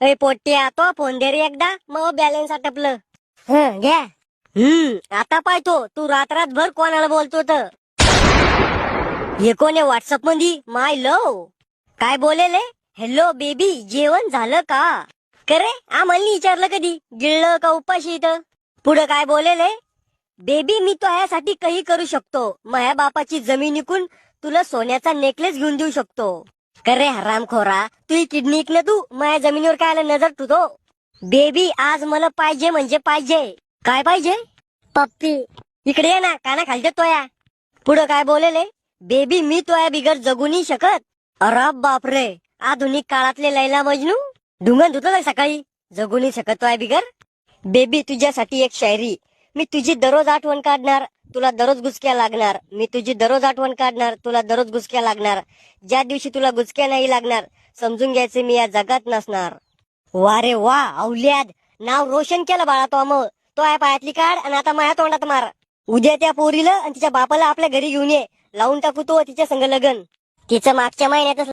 अय पोट्ट्या, तो फोन दे रे एकदा, मग बॅलन्स आटपलं. घ्या. आता पाहतो तू रात्रभर कोणाला बोलतो तर. हे कोण आहे व्हॉट्सअप मध्ये? माय लव. काय बोलेले? हॅलो बेबी, जेवण झालं का? करे आम्हाला विचारलं कधी? गिळलं का उपाशी इथं? पुढे काय बोलेले? बेबी मी तो यासाठी काही करू शकतो. माझ्या बापाची जमीन विकून तुला सोन्याचा नेकलेस घेऊन देऊ शकतो. करे हरामखोरा, तुझी किडनी इकलं तू माझ्या जमिनीवर काय नजर ठेवतो? बेबी आज मला पाहिजे म्हणजे पाहिजे. काय पाहिजे? पप्पी. इकडे ये ना, काना खालच्या तोया. पुढे काय बोलेले? बेबी मी तोया बिगर जगू नाही शकत. अरे बापरे, आधुनिक काळातले लैला मजनू. ढुंगण धुतो सकाळी, जगू नाही शकत तोया बिगर. बेबी तुझ्यासाठी एक शायरी. मी तुझी दररोज आठवण काढणार, तुला दररोज गुसक्या लागणार. मी तुझी दररोज आठवण काढणार, तुला दररोज गुसक्या लागणार. ज्या दिवशी तुला गुसक्या नाही लागणार, समजून घ्यायचे मी या जगात नसणार. वा रे वा, औल्याद नाव रोशन केलं बाळा तो. मग तो आहे पायातली काढ आणि आता माझ्या तोंडात मार. उद्या त्या पोरीला आणि तिच्या बापाला आपल्या घरी घेऊन ये, लावून टाकू तो तिच्या संग लगन. तिचं मागच्या महिन्यातच